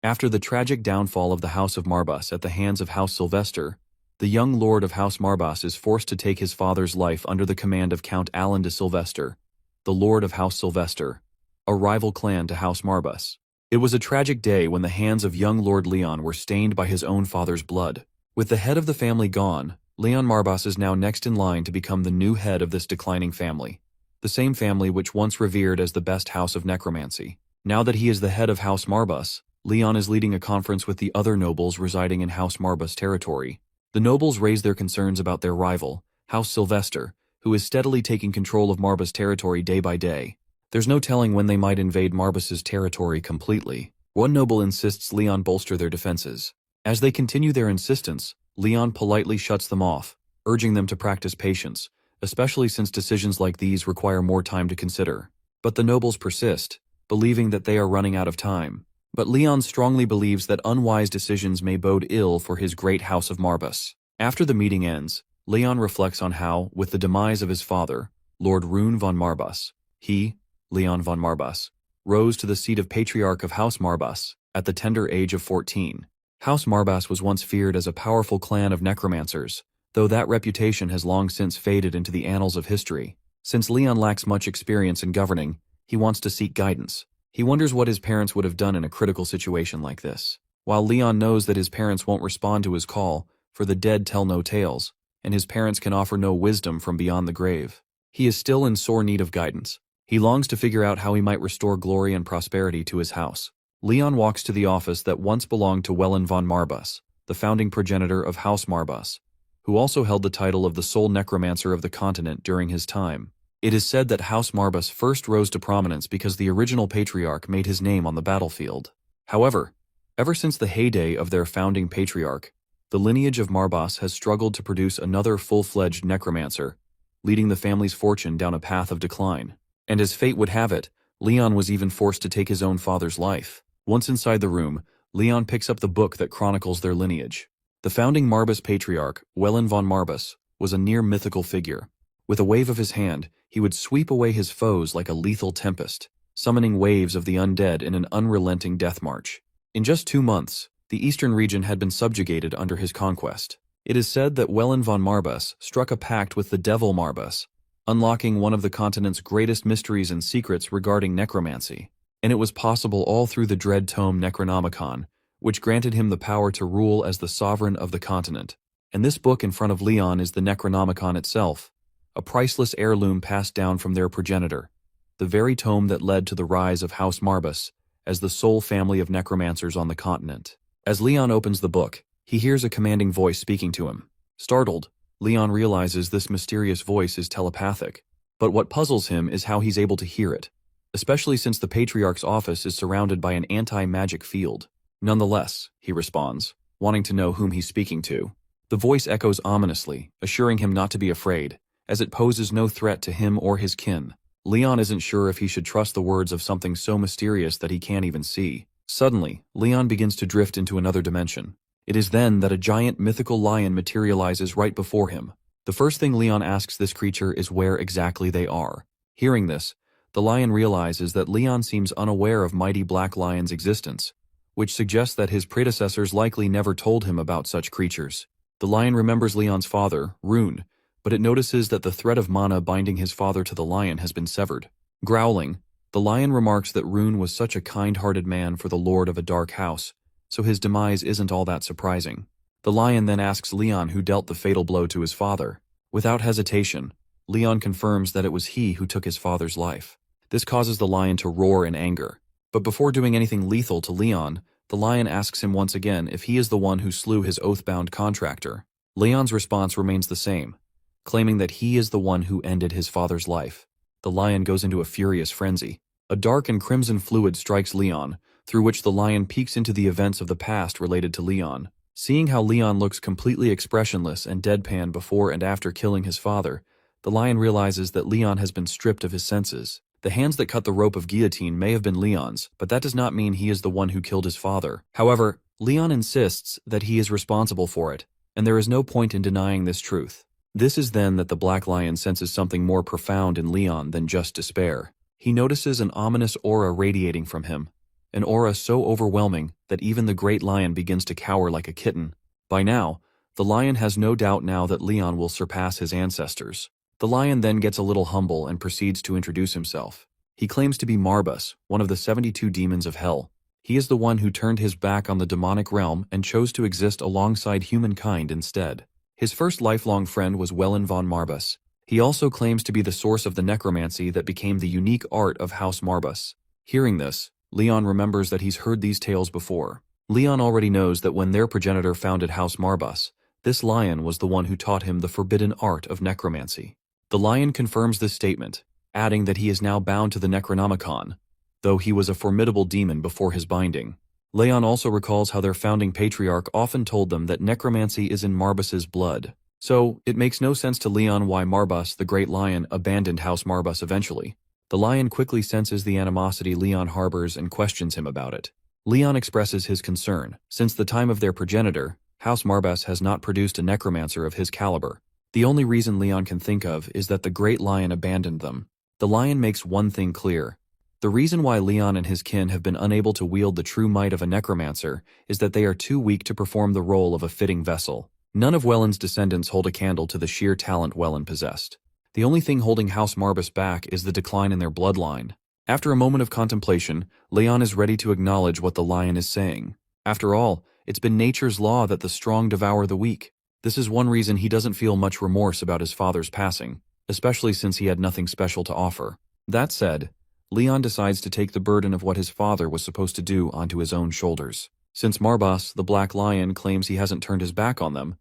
After the tragic downfall of the House of Marbas at the hands of House Sylvester, the young lord of House Marbas is forced to take his father's life under the command of Count Alan de Sylvester, the lord of House Sylvester, a rival clan to House Marbas. It was a tragic day when the hands of young Lord Leon were stained by his own father's blood. With the head of the family gone, Leon Marbas is now next in line to become the new head of this declining family, the same family which once revered as the best house of necromancy. Now that he is the head of House Marbas, Leon is leading a conference with the other nobles residing in House Marbas territory. The nobles raise their concerns about their rival, House Sylvester, who is steadily taking control of Marbas territory day by day. There's no telling when they might invade Marbas's territory completely. One noble insists Leon bolster their defenses. As they continue their insistence, Leon politely shuts them off, urging them to practice patience, especially since decisions like these require more time to consider. But the nobles persist, believing that they are running out of time. But Leon strongly believes that unwise decisions may bode ill for his great House of Marbas. After the meeting ends, Leon reflects on how, with the demise of his father, Lord Rune von Marbas, he, Leon von Marbas, rose to the seat of Patriarch of House Marbas at the tender age of 14. House Marbas was once feared as a powerful clan of necromancers, though that reputation has long since faded into the annals of history. Since Leon lacks much experience in governing, he wants to seek guidance. He wonders what his parents would have done in a critical situation like this. While Leon knows that his parents won't respond to his call, for the dead tell no tales, and his parents can offer no wisdom from beyond the grave, he is still in sore need of guidance. He longs to figure out how he might restore glory and prosperity to his house. Leon walks to the office that once belonged to Wellen von Marbas, the founding progenitor of House Marbas, who also held the title of the sole necromancer of the continent during his time. It is said that House Marbas first rose to prominence because the original patriarch made his name on the battlefield. However, ever since the heyday of their founding patriarch, the lineage of Marbas has struggled to produce another full-fledged necromancer, leading the family's fortune down a path of decline. And as fate would have it, Leon was even forced to take his own father's life. Once inside the room, Leon picks up the book that chronicles their lineage. The founding Marbas patriarch, Wellen von Marbas, was a near-mythical figure. With a wave of his hand, he would sweep away his foes like a lethal tempest, summoning waves of the undead in an unrelenting death march. In just 2 months, the eastern region had been subjugated under his conquest. It is said that Wellen von Marbas struck a pact with the devil Marbas, unlocking one of the continent's greatest mysteries and secrets regarding necromancy. And it was possible all through the dread tome Necronomicon, which granted him the power to rule as the sovereign of the continent. And this book in front of Leon is the Necronomicon itself, a priceless heirloom passed down from their progenitor, the very tome that led to the rise of House Marbas as the sole family of necromancers on the continent. As Leon opens the book, he hears a commanding voice speaking to him. Startled, Leon realizes this mysterious voice is telepathic, but what puzzles him is how he's able to hear it, especially since the Patriarch's office is surrounded by an anti-magic field. Nonetheless, he responds, wanting to know whom he's speaking to. The voice echoes ominously, assuring him not to be afraid, as it poses no threat to him or his kin. Leon isn't sure if he should trust the words of something so mysterious that he can't even see. Suddenly, Leon begins to drift into another dimension. It is then that a giant mythical lion materializes right before him. The first thing Leon asks this creature is where exactly they are. Hearing this, the lion realizes that Leon seems unaware of mighty black lion's existence, which suggests that his predecessors likely never told him about such creatures. The lion remembers Leon's father, Rune, but it notices that the thread of mana binding his father to the lion has been severed. Growling, the lion remarks that Rune was such a kind-hearted man for the lord of a dark house, so his demise isn't all that surprising. The lion then asks Leon who dealt the fatal blow to his father. Without hesitation, Leon confirms that it was he who took his father's life. This causes the lion to roar in anger. But before doing anything lethal to Leon, the lion asks him once again if he is the one who slew his oath-bound contractor. Leon's response remains the same, claiming that he is the one who ended his father's life. The lion goes into a furious frenzy. A dark and crimson fluid strikes Leon, through which the lion peeks into the events of the past related to Leon. Seeing how Leon looks completely expressionless and deadpan before and after killing his father, the lion realizes that Leon has been stripped of his senses. The hands that cut the rope of guillotine may have been Leon's, but that does not mean he is the one who killed his father. However, Leon insists that he is responsible for it, and there is no point in denying this truth. This is then that the Black Lion senses something more profound in Leon than just despair. He notices an ominous aura radiating from him, an aura so overwhelming that even the great lion begins to cower like a kitten. By now, the lion has no doubt now that Leon will surpass his ancestors. The lion then gets a little humble and proceeds to introduce himself. He claims to be Marbas, one of the 72 demons of hell. He is the one who turned his back on the demonic realm and chose to exist alongside humankind instead. His first lifelong friend was Wellen von Marbas. He also claims to be the source of the necromancy that became the unique art of House Marbas. Hearing this, Leon remembers that he's heard these tales before. Leon already knows that when their progenitor founded House Marbas, this lion was the one who taught him the forbidden art of necromancy. The lion confirms this statement, adding that he is now bound to the Necronomicon, though he was a formidable demon before his binding. Leon also recalls how their founding patriarch often told them that necromancy is in Marbas's blood. So, it makes no sense to Leon why Marbas, the great lion, abandoned House Marbas eventually. The lion quickly senses the animosity Leon harbors and questions him about it. Leon expresses his concern. Since the time of their progenitor, House Marbas has not produced a necromancer of his caliber. The only reason Leon can think of is that the great lion abandoned them. The lion makes one thing clear. The reason why Leon and his kin have been unable to wield the true might of a necromancer is that they are too weak to perform the role of a fitting vessel. None of Wellen's descendants hold a candle to the sheer talent Wellen possessed. The only thing holding House Marbas back is the decline in their bloodline. After a moment of contemplation, Leon is ready to acknowledge what the lion is saying. After all, it's been nature's law that the strong devour the weak. This is one reason he doesn't feel much remorse about his father's passing, especially since he had nothing special to offer. That said, Leon decides to take the burden of what his father was supposed to do onto his own shoulders. Since Marbas, the black lion, claims he hasn't turned his back on them,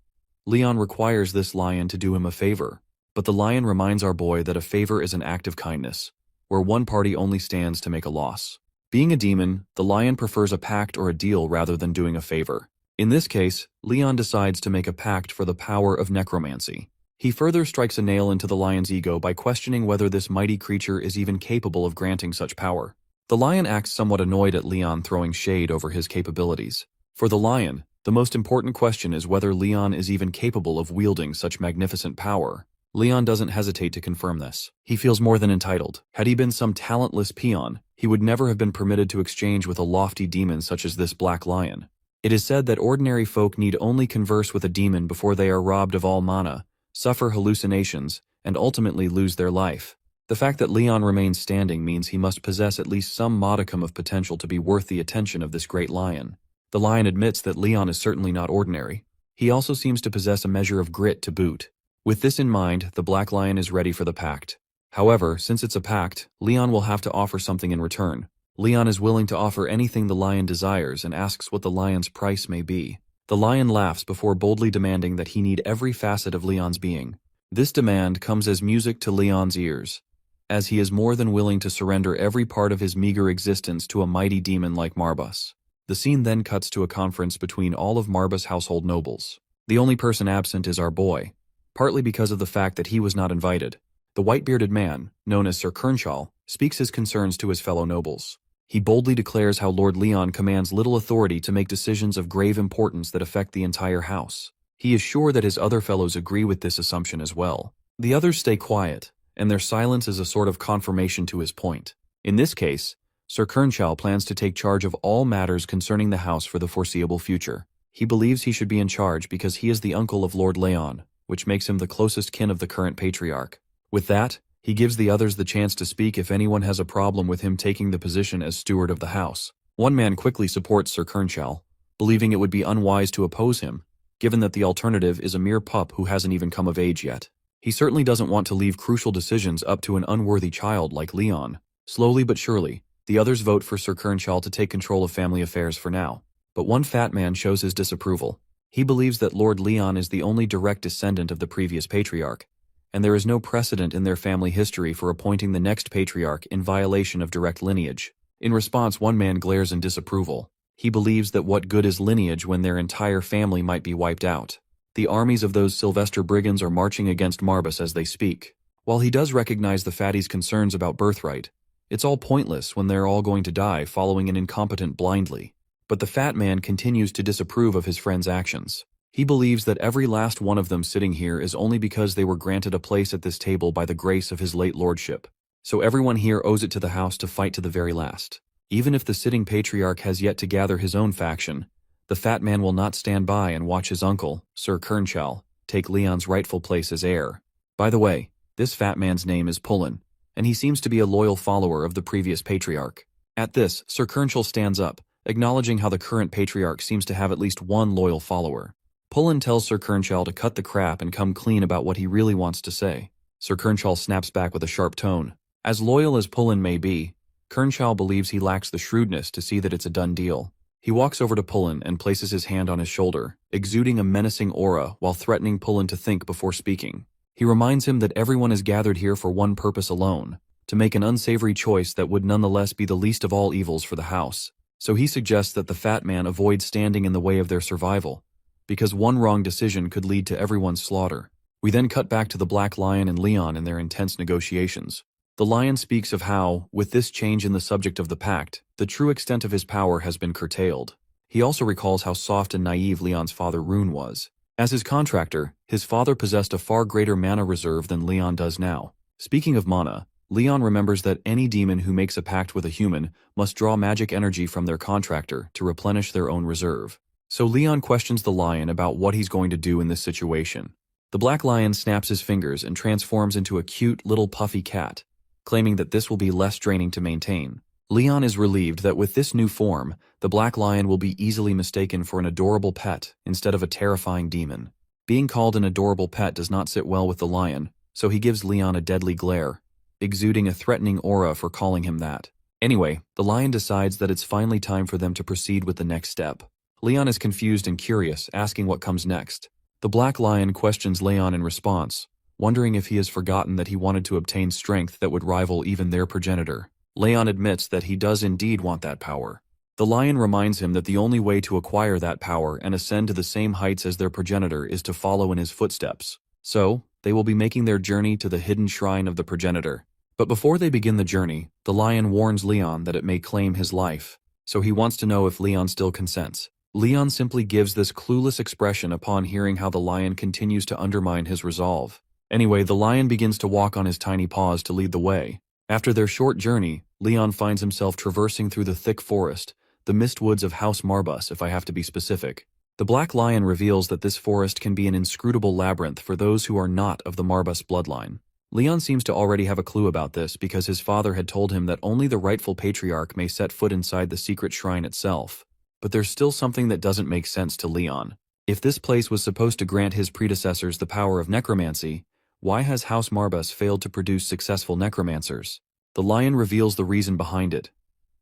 Leon requires this lion to do him a favor. But the lion reminds our boy that a favor is an act of kindness, where one party only stands to make a loss. Being a demon, the lion prefers a pact or a deal rather than doing a favor. In this case, Leon decides to make a pact for the power of necromancy. He further strikes a nail into the lion's ego by questioning whether this mighty creature is even capable of granting such power. The lion acts somewhat annoyed at Leon throwing shade over his capabilities. For the lion, the most important question is whether Leon is even capable of wielding such magnificent power. Leon doesn't hesitate to confirm this. He feels more than entitled. Had he been some talentless peon, he would never have been permitted to exchange with a lofty demon such as this black lion. It is said that ordinary folk need only converse with a demon before they are robbed of all mana, suffer hallucinations, and ultimately lose their life. The fact that Leon remains standing means he must possess at least some modicum of potential to be worth the attention of this great lion. The lion admits that Leon is certainly not ordinary. He also seems to possess a measure of grit to boot. With this in mind, the black lion is ready for the pact. However, since it's a pact, Leon will have to offer something in return. Leon is willing to offer anything the lion desires and asks what the lion's price may be. The lion laughs before boldly demanding that he need every facet of Leon's being. This demand comes as music to Leon's ears, as he is more than willing to surrender every part of his meager existence to a mighty demon like Marbas. The scene then cuts to a conference between all of Marbas' household nobles. The only person absent is our boy, partly because of the fact that he was not invited. The white-bearded man, known as Sir Kernshall, speaks his concerns to his fellow nobles. He boldly declares how Lord Leon commands little authority to make decisions of grave importance that affect the entire house. He is sure that his other fellows agree with this assumption as well. The others stay quiet, and their silence is a sort of confirmation to his point. In this case, Sir Kernshall plans to take charge of all matters concerning the house for the foreseeable future. He believes he should be in charge because he is the uncle of Lord Leon, which makes him the closest kin of the current patriarch. With that, he gives the others the chance to speak if anyone has a problem with him taking the position as steward of the house. One man quickly supports Sir Kernshall, believing it would be unwise to oppose him, given that the alternative is a mere pup who hasn't even come of age yet. He certainly doesn't want to leave crucial decisions up to an unworthy child like Leon. Slowly but surely, the others vote for Sir Kernshall to take control of family affairs for now. But one fat man shows his disapproval. He believes that Lord Leon is the only direct descendant of the previous patriarch, and there is no precedent in their family history for appointing the next patriarch in violation of direct lineage. In response, one man glares in disapproval. He believes that what good is lineage when their entire family might be wiped out. The armies of those Sylvester brigands are marching against Marbas as they speak. While he does recognize the fatty's concerns about birthright, it's all pointless when they're all going to die following an incompetent blindly. But the fat man continues to disapprove of his friend's actions. He believes that every last one of them sitting here is only because they were granted a place at this table by the grace of his late lordship. So everyone here owes it to the house to fight to the very last. Even if the sitting patriarch has yet to gather his own faction, the fat man will not stand by and watch his uncle, Sir Kernchal, take Leon's rightful place as heir. By the way, this fat man's name is Pullen, and he seems to be a loyal follower of the previous patriarch. At this, Sir Kernchal stands up, acknowledging how the current patriarch seems to have at least one loyal follower. Pullen tells Sir Kernchal to cut the crap and come clean about what he really wants to say. Sir Kernchal snaps back with a sharp tone. As loyal as Pullen may be, Kernchal believes he lacks the shrewdness to see that it's a done deal. He walks over to Pullen and places his hand on his shoulder, exuding a menacing aura while threatening Pullen to think before speaking. He reminds him that everyone is gathered here for one purpose alone, to make an unsavory choice that would nonetheless be the least of all evils for the house. So he suggests that the fat man avoid standing in the way of their survival, because one wrong decision could lead to everyone's slaughter. We then cut back to the Black Lion and Leon in their intense negotiations. The Lion speaks of how, with this change in the subject of the pact, the true extent of his power has been curtailed. He also recalls how soft and naive Leon's father Rune was. As his contractor, his father possessed a far greater mana reserve than Leon does now. Speaking of mana, Leon remembers that any demon who makes a pact with a human must draw magic energy from their contractor to replenish their own reserve. So Leon questions the Lion about what he's going to do in this situation. The Black Lion snaps his fingers and transforms into a cute little puffy cat, claiming that this will be less draining to maintain. Leon is relieved that with this new form, the Black Lion will be easily mistaken for an adorable pet instead of a terrifying demon. Being called an adorable pet does not sit well with the Lion, so he gives Leon a deadly glare, exuding a threatening aura for calling him that. Anyway, the Lion decides that it's finally time for them to proceed with the next step. Leon is confused and curious, asking what comes next. The Black Lion questions Leon in response, wondering if he has forgotten that he wanted to obtain strength that would rival even their progenitor. Leon admits that he does indeed want that power. The Lion reminds him that the only way to acquire that power and ascend to the same heights as their progenitor is to follow in his footsteps. So, they will be making their journey to the hidden shrine of the progenitor. But before they begin the journey, the Lion warns Leon that it may claim his life, so he wants to know if Leon still consents. Leon simply gives this clueless expression upon hearing how the Lion continues to undermine his resolve. Anyway, the Lion begins to walk on his tiny paws to lead the way. After their short journey, Leon finds himself traversing through the thick forest, the mist woods of House Marbus if I have to be specific. The Black Lion reveals that this forest can be an inscrutable labyrinth for those who are not of the Marbus bloodline. Leon seems to already have a clue about this because his father had told him that only the rightful patriarch may set foot inside the secret shrine itself. But there's still something that doesn't make sense to Leon. If this place was supposed to grant his predecessors the power of necromancy, why has House Marbus failed to produce successful necromancers? The Lion reveals the reason behind it.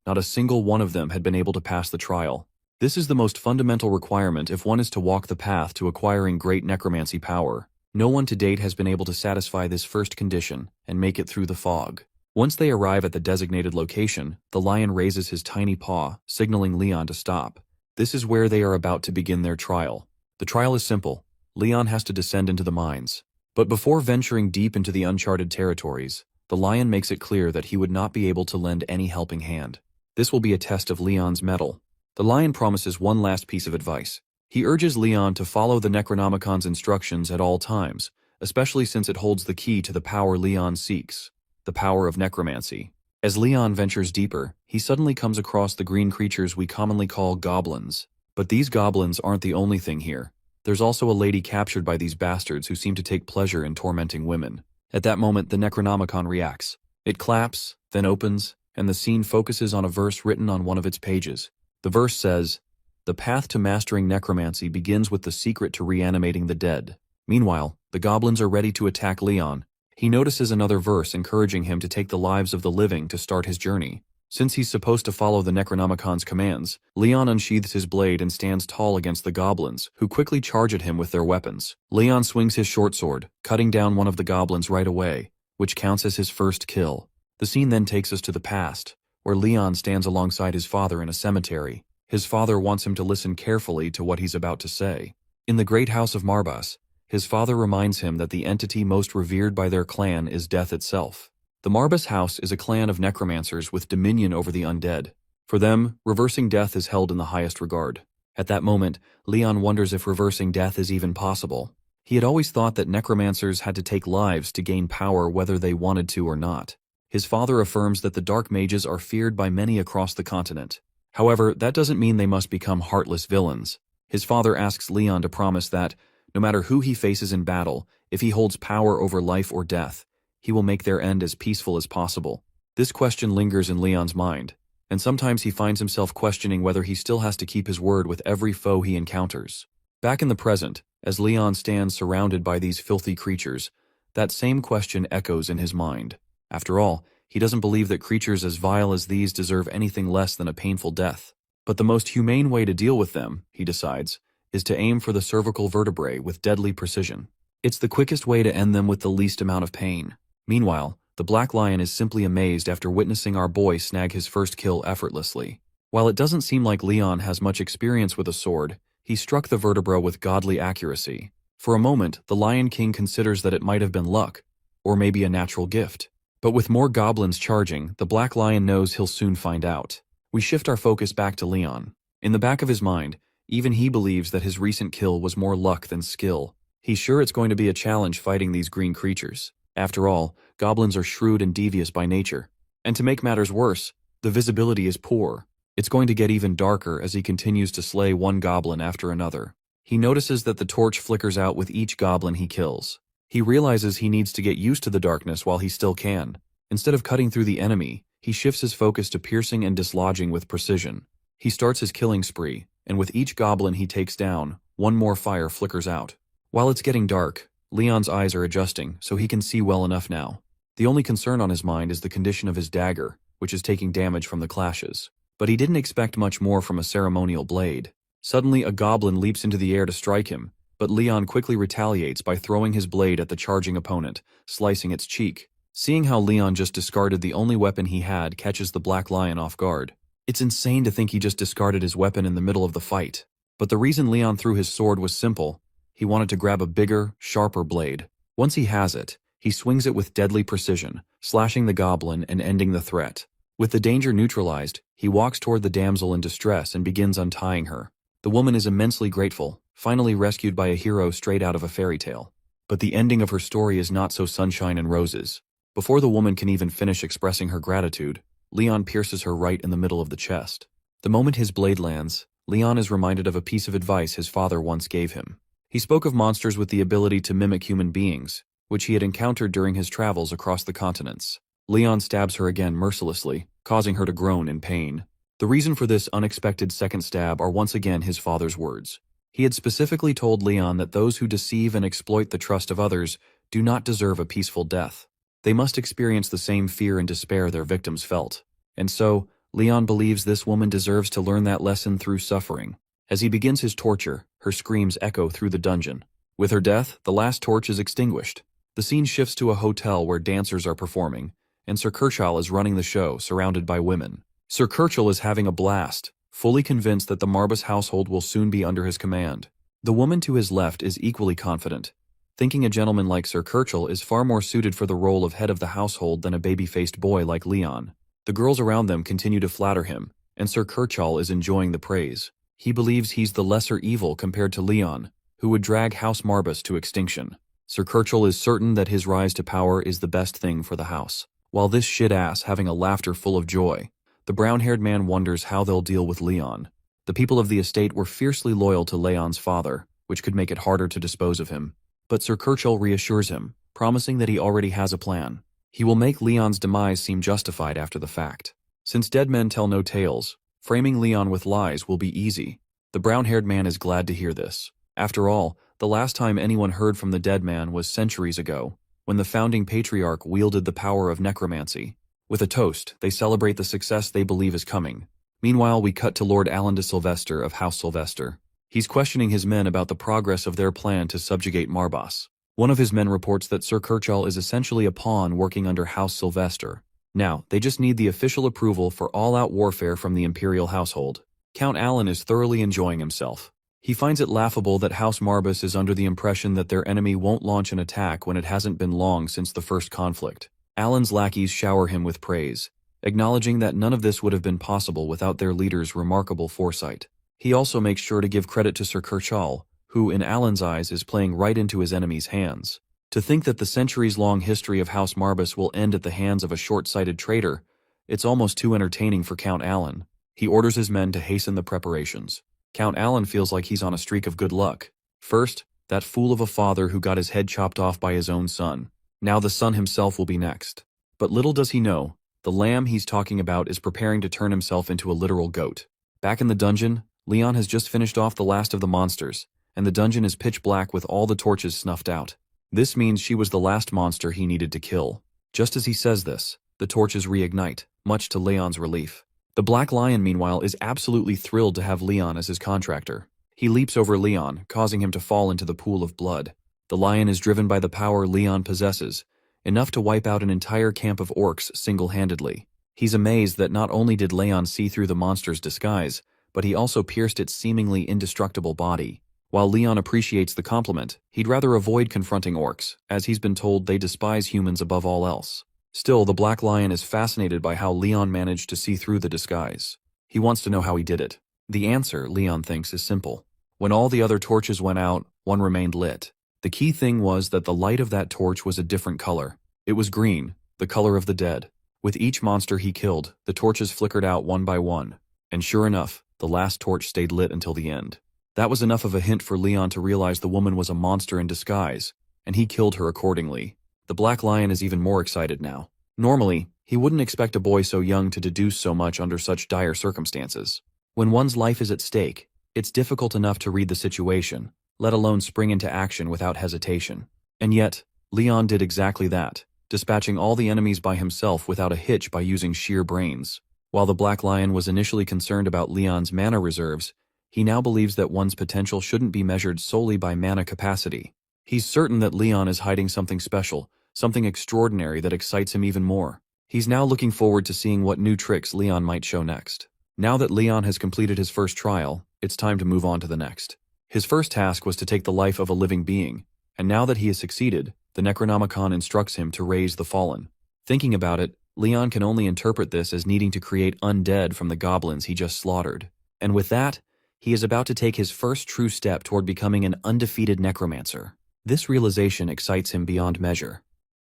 Not a single one of them had been able to pass the trial. This is the most fundamental requirement if one is to walk the path to acquiring great necromancy power. No one to date has been able to satisfy this first condition and make it through the fog. Once they arrive at the designated location, the Lion raises his tiny paw, signaling Leon to stop. This is where they are about to begin their trial. The trial is simple. Leon has to descend into the mines. But before venturing deep into the uncharted territories, the Lion makes it clear that he would not be able to lend any helping hand. This will be a test of Leon's mettle. The Lion promises one last piece of advice. He urges Leon to follow the Necronomicon's instructions at all times, especially since it holds the key to the power Leon seeks, the power of necromancy. As Leon ventures deeper, he suddenly comes across the green creatures we commonly call goblins. But these goblins aren't the only thing here. There's also a lady captured by these bastards who seem to take pleasure in tormenting women. At that moment, the Necronomicon reacts. It claps, then opens, and the scene focuses on a verse written on one of its pages. The verse says, "The path to mastering necromancy begins with the secret to reanimating the dead." Meanwhile, the goblins are ready to attack Leon. He notices another verse encouraging him to take the lives of the living to start his journey. Since he's supposed to follow the Necronomicon's commands, Leon unsheathes his blade and stands tall against the goblins, who quickly charge at him with their weapons. Leon swings his short sword, cutting down one of the goblins right away, which counts as his first kill. The scene then takes us to the past, where Leon stands alongside his father in a cemetery. His father wants him to listen carefully to what he's about to say. In the great house of Marbus, his father reminds him that the entity most revered by their clan is death itself. The Marbus house is a clan of necromancers with dominion over the undead. For them, reversing death is held in the highest regard. At that moment, Leon wonders if reversing death is even possible. He had always thought that necromancers had to take lives to gain power whether they wanted to or not. His father affirms that the dark mages are feared by many across the continent. However, that doesn't mean they must become heartless villains. His father asks Leon to promise that, no matter who he faces in battle, if he holds power over life or death, he will make their end as peaceful as possible. This question lingers in Leon's mind, and sometimes he finds himself questioning whether he still has to keep his word with every foe he encounters. Back in the present, as Leon stands surrounded by these filthy creatures, that same question echoes in his mind. After all, he doesn't believe that creatures as vile as these deserve anything less than a painful death. But the most humane way to deal with them, he decides, is to aim for the cervical vertebrae with deadly precision. It's the quickest way to end them with the least amount of pain. Meanwhile, the Black Lion is simply amazed after witnessing our boy snag his first kill effortlessly. While it doesn't seem like Leon has much experience with a sword, he struck the vertebra with godly accuracy. For a moment, the Lion King considers that it might have been luck, or maybe a natural gift. But with more goblins charging, the Black Lion knows he'll soon find out. We shift our focus back to Leon. In the back of his mind, even he believes that his recent kill was more luck than skill. He's sure it's going to be a challenge fighting these green creatures. After all, goblins are shrewd and devious by nature. And to make matters worse, the visibility is poor. It's going to get even darker as he continues to slay one goblin after another. He notices that the torch flickers out with each goblin he kills. He realizes he needs to get used to the darkness while he still can. Instead of cutting through the enemy, he shifts his focus to piercing and dislodging with precision. He starts his killing spree, and with each goblin he takes down, one more fire flickers out. While it's getting dark, Leon's eyes are adjusting so he can see well enough now. The only concern on his mind is the condition of his dagger, which is taking damage from the clashes. But he didn't expect much more from a ceremonial blade. Suddenly, a goblin leaps into the air to strike him, but Leon quickly retaliates by throwing his blade at the charging opponent, slicing its cheek. Seeing how Leon just discarded the only weapon he had catches the Black Lion off guard. It's insane to think he just discarded his weapon in the middle of the fight. But the reason Leon threw his sword was simple. He wanted to grab a bigger, sharper blade. Once he has it, he swings it with deadly precision, slashing the goblin and ending the threat. With the danger neutralized, he walks toward the damsel in distress and begins untying her. The woman is immensely grateful, finally rescued by a hero straight out of a fairy tale. But the ending of her story is not so sunshine and roses. Before the woman can even finish expressing her gratitude, Leon pierces her right in the middle of the chest. The moment his blade lands, Leon is reminded of a piece of advice his father once gave him. He spoke of monsters with the ability to mimic human beings, which he had encountered during his travels across the continents. Leon stabs her again mercilessly, causing her to groan in pain. The reason for this unexpected second stab are once again his father's words. He had specifically told Leon that those who deceive and exploit the trust of others do not deserve a peaceful death. They must experience the same fear and despair their victims felt. And so, Leon believes this woman deserves to learn that lesson through suffering. As he begins his torture, her screams echo through the dungeon. With her death, the last torch is extinguished. The scene shifts to a hotel where dancers are performing, and Sir Kershaw is running the show, surrounded by women. Sir Kershaw is having a blast, fully convinced that the Marbus household will soon be under his command. The woman to his left is equally confident, thinking a gentleman like Sir Kershaw is far more suited for the role of head of the household than a baby-faced boy like Leon. The girls around them continue to flatter him, and Sir Kershaw is enjoying the praise. He believes he's the lesser evil compared to Leon, who would drag House Marbus to extinction. Sir Kershaw is certain that his rise to power is the best thing for the house. While this shit-ass having a laughter full of joy, the brown-haired man wonders how they'll deal with Leon. The people of the estate were fiercely loyal to Leon's father, which could make it harder to dispose of him. But Sir Kershaw reassures him, promising that he already has a plan. He will make Leon's demise seem justified after the fact. Since dead men tell no tales, framing Leon with lies will be easy. The brown-haired man is glad to hear this. After all, the last time anyone heard from the dead man was centuries ago, when the founding patriarch wielded the power of necromancy. With a toast, they celebrate the success they believe is coming. Meanwhile, we cut to Lord Alan de Sylvester of House Sylvester. He's questioning his men about the progress of their plan to subjugate Marbas. One of his men reports that Sir Kershaw is essentially a pawn working under House Sylvester. Now, they just need the official approval for all-out warfare from the imperial household. Count Alan is thoroughly enjoying himself. He finds it laughable that House Marbus is under the impression that their enemy won't launch an attack when it hasn't been long since the first conflict. Alan's lackeys shower him with praise, acknowledging that none of this would have been possible without their leader's remarkable foresight. He also makes sure to give credit to Sir Kershaw, who, in Alan's eyes, is playing right into his enemy's hands. To think that the centuries-long history of House Marbas will end at the hands of a short-sighted traitor, it's almost too entertaining for Count Alan. He orders his men to hasten the preparations. Count Alan feels like he's on a streak of good luck. First, that fool of a father who got his head chopped off by his own son. Now the son himself will be next. But little does he know, the lamb he's talking about is preparing to turn himself into a literal goat. Back in the dungeon, Leon has just finished off the last of the monsters, and the dungeon is pitch black with all the torches snuffed out. This means she was the last monster he needed to kill. Just as he says this, the torches reignite, much to Leon's relief. The Black Lion, meanwhile, is absolutely thrilled to have Leon as his contractor. He leaps over Leon, causing him to fall into the pool of blood. The lion is driven by the power Leon possesses, enough to wipe out an entire camp of orcs single-handedly. He's amazed that not only did Leon see through the monster's disguise, but he also pierced its seemingly indestructible body. While Leon appreciates the compliment, he'd rather avoid confronting orcs, as he's been told they despise humans above all else. Still, the Black Lion is fascinated by how Leon managed to see through the disguise. He wants to know how he did it. The answer, Leon thinks, is simple. When all the other torches went out, one remained lit. The key thing was that the light of that torch was a different color. It was green, the color of the dead. With each monster he killed, the torches flickered out one by one. And sure enough, the last torch stayed lit until the end. That was enough of a hint for Leon to realize the woman was a monster in disguise, and he killed her accordingly. The Black Lion is even more excited now. Normally, he wouldn't expect a boy so young to deduce so much under such dire circumstances. When one's life is at stake, it's difficult enough to read the situation, let alone spring into action without hesitation. And yet, Leon did exactly that, dispatching all the enemies by himself without a hitch by using sheer brains. While the Black Lion was initially concerned about Leon's mana reserves, he now believes that one's potential shouldn't be measured solely by mana capacity. He's certain that Leon is hiding something special, something extraordinary that excites him even more. He's now looking forward to seeing what new tricks Leon might show next. Now that Leon has completed his first trial, it's time to move on to the next. His first task was to take the life of a living being, and now that he has succeeded, the Necronomicon instructs him to raise the fallen. Thinking about it, Leon can only interpret this as needing to create undead from the goblins he just slaughtered. And with that, he is about to take his first true step toward becoming an undefeated necromancer. This realization excites him beyond measure.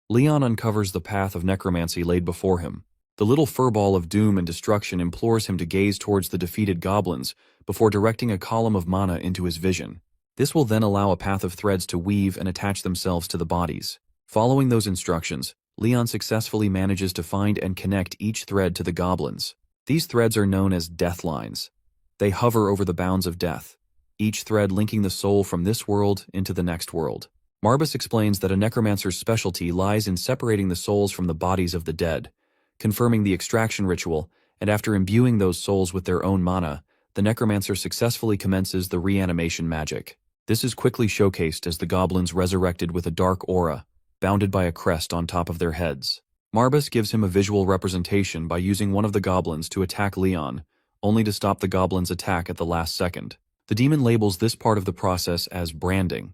Leon uncovers the path of necromancy laid before him. The little furball of doom and destruction implores him to gaze towards the defeated goblins before directing a column of mana into his vision. This will then allow a path of threads to weave and attach themselves to the bodies. Following those instructions, Leon successfully manages to find and connect each thread to the goblins. These threads are known as death lines. They hover over the bounds of death, each thread linking the soul from this world into the next world. Marbas explains that a necromancer's specialty lies in separating the souls from the bodies of the dead, confirming the extraction ritual, and after imbuing those souls with their own mana, the necromancer successfully commences the reanimation magic. This is quickly showcased as the goblins resurrected with a dark aura, bounded by a crest on top of their heads. Marbas gives him a visual representation by using one of the goblins to attack Leon, only to stop the goblin's attack at the last second. The demon labels this part of the process as branding.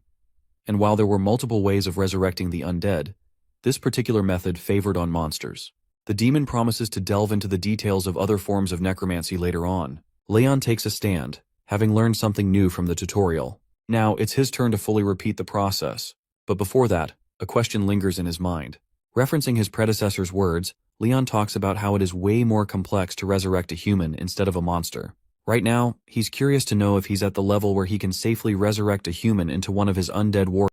And while there were multiple ways of resurrecting the undead, this particular method favored on monsters. The demon promises to delve into the details of other forms of necromancy later on. Leon takes a stand, having learned something new from the tutorial. Now, it's his turn to fully repeat the process. But before that, a question lingers in his mind. Referencing his predecessor's words, Leon talks about how it is way more complex to resurrect a human instead of a monster. Right now, he's curious to know if he's at the level where he can safely resurrect a human into one of his undead warriors.